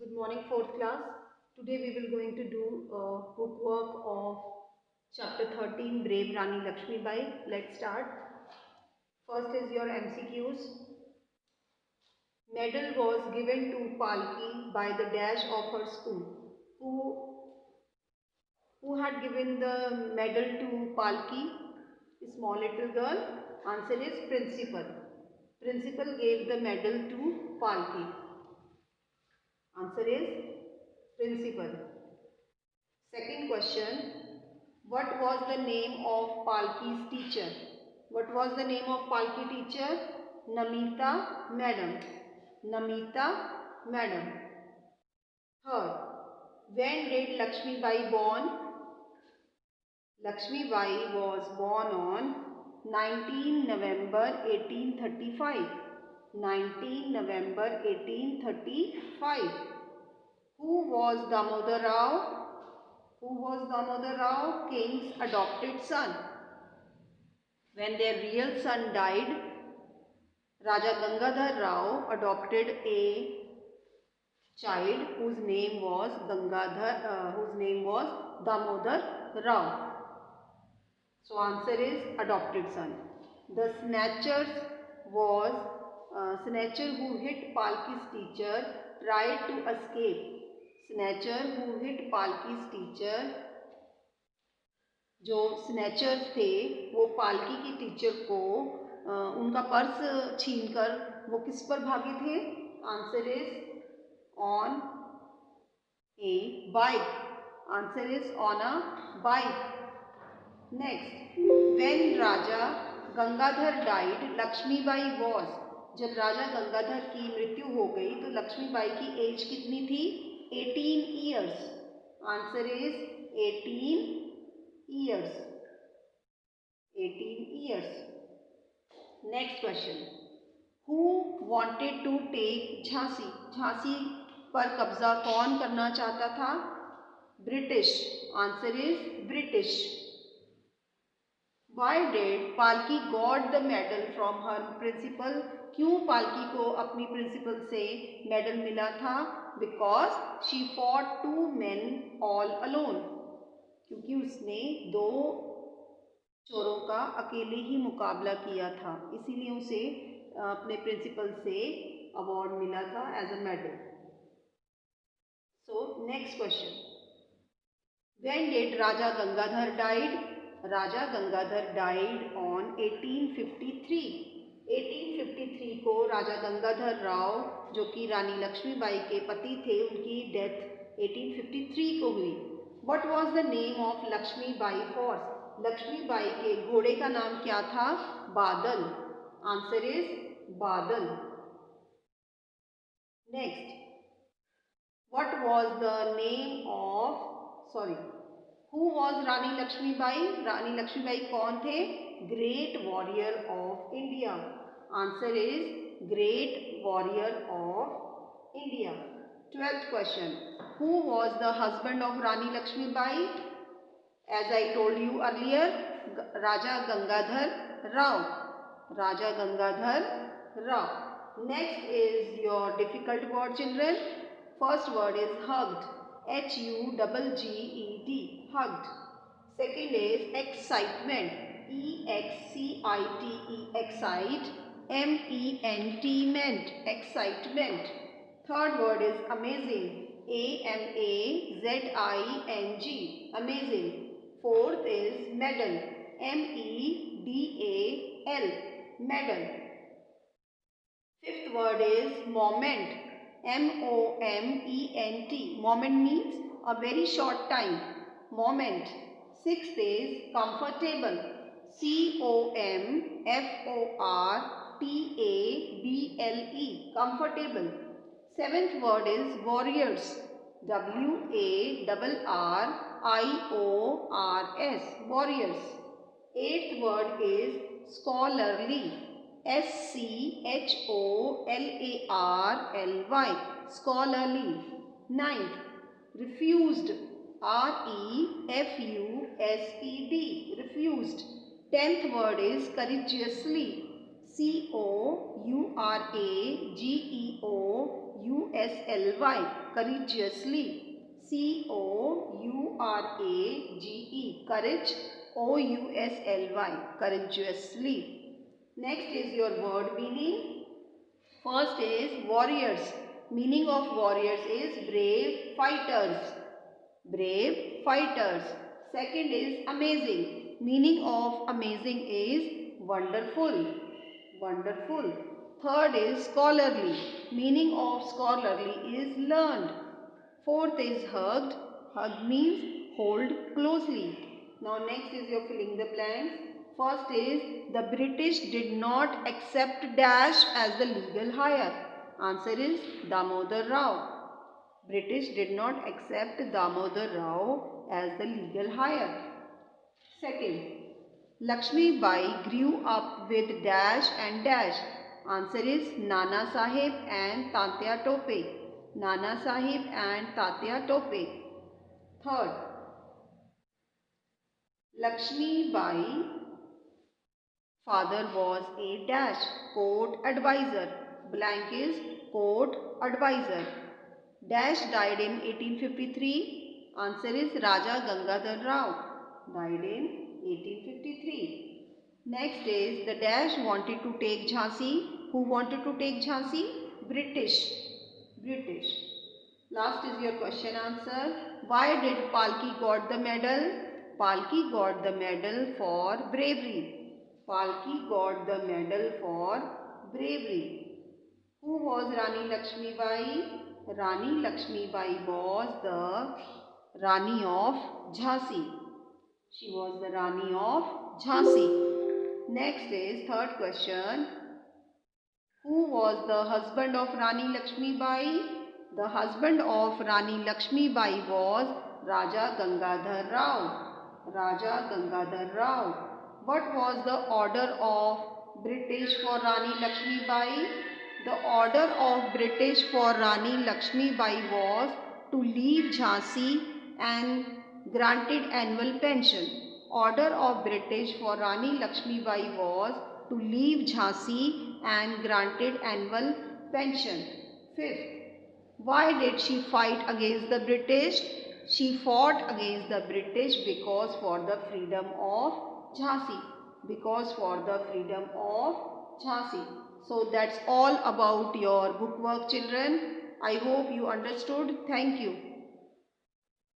Good morning, fourth class. Today we will going to do book work of chapter 13, Brave Rani Lakshmi Bai. Let's start. First is your MCQs. Medal was given to Palki by the dash of her school. Who had given the medal to Palki? A small little girl. Answer is principal. Principal gave the medal to Palki. Answer is principal. Second question. What was the name of Palki's teacher? What was the name of Palki teacher? Namita Madam. Namita Madam. Third. When did Lakshmi Bai born? Lakshmi Bai was born on 19 November 1835. 19 November 1835. Who was Damodar Rao? Who was Damodar Rao? King's adopted son. When their real son died, Raja Gangadhar Rao adopted a child whose name was Damodar Rao. So answer is adopted son. The snatcher who hit Palki's teacher tried to escape. Snatcher who hit Palki's teacher, जो snatchers थे वो पालकी की teacher को उनका purse छीनकर वो किस पर भागे थे? Answer is on a bike. Answer is on a bike. Next. When Raja Gangadhar died Lakshmibai was. जब राजा गंगाधर की मृत्यु हो गई तो लक्ष्मीबाई की एज कितनी थी? 18 years. Answer is 18 years. 18 years. Next question. Who wanted to take Jhansi? Jhansi पर कब्जा कौन करना चाहता था? British. Answer is British. Why did पालकी got the medal from her principal? क्यों पालकी को अपनी प्रिंसिपल से मेडल मिला था? Because she fought 2 men all alone. क्योंकि उसने 2 चोरों का अकेले ही मुकाबला किया था, इसीलिए उसे अपने प्रिंसिपल से अवार्ड मिला था as a medal. So next question. When did Raja Gangadhar died? Raja Gangadhar died on 1853. 1853 को राजा गंगाधर राव जो कि रानी लक्ष्मीबाई के पति थे, उनकी डेथ 1853 को हुई. What was the name of Lakshmi Bai horse? Lakshmi Bai के घोड़े का नाम क्या था? बादल. आंसर इज बादल. Next. What was the name of who was रानी लक्ष्मी बाई? रानी लक्ष्मी बाई कौन थे? Great warrior of India. Answer is great warrior of India. 12th question. Who was the husband of Rani Lakshmi Bai? As I told you earlier, Raja Gangadhar Rao. Raja Gangadhar Rao. Next is your difficult word, children. First word is hugged. Hugged. Hugged. Second is excitement. Excite. Excite. Ment. Ment. Excitement. Third word is amazing. Amazing. Amazing. Fourth is medal. Medal. Medal. Fifth word is moment. Moment. Moment means a very short time. Moment. Sixth is comfortable. Comfortable. Comfortable. Seventh word is warriors. Warriors. Warriors. Eighth word is scholarly. Scholarly. Scholarly. Ninth, refused. Refused. Refused. Tenth word is courageously. courageously. courage, courage, ously, courageously. Next is your word meaning. First is warriors. Meaning of warriors is brave fighters. Brave fighters. Second is amazing. Meaning of amazing is wonderful. Wonderful. Third is scholarly. Meaning of scholarly is learned. Fourth is hugged. Hug means hold closely. Now next is your filling the blanks. First is the British did not accept dash as the legal hire. Answer is Damodar Rao. British did not accept Damodar Rao as the legal hire. Second, Lakshmi Bai grew up with dash and dash. Answer is Nana Sahib and Tatya Tope. Nana Sahib and Tatya Tope. Third, Lakshmi Bai father was a dash court advisor. Blank is court advisor. Dash died in 1853. Answer is Raja Gangadhar Rao. Died in 1853. Next is the dash wanted to take Jhansi. Who wanted to take Jhansi? British. British. Last is your question answer. Why did Palki got the medal? Palki got the medal for bravery. Palki got the medal for bravery. Who was Rani Lakshmi Bai? Rani Lakshmi Bai was the Rani of Jhansi. She was the Rani of Jhansi. Next is third question. Who was the husband of Rani Lakshmi Bai? The husband of Rani Lakshmi Bai was Raja Gangadhar Rao. Raja Gangadhar Rao. What was the order of British for Rani Lakshmi Bai? The order of British for Rani Lakshmi Bai was to leave Jhansi and granted annual pension. Order of British for Rani Lakshmi Bai was to leave Jhansi and granted annual pension. Fifth, why did she fight against the British? She fought against the British because for the freedom of Jhansi. Because for the freedom of Jhansi. So that's all about your book work, children. I hope you understood. Thank you.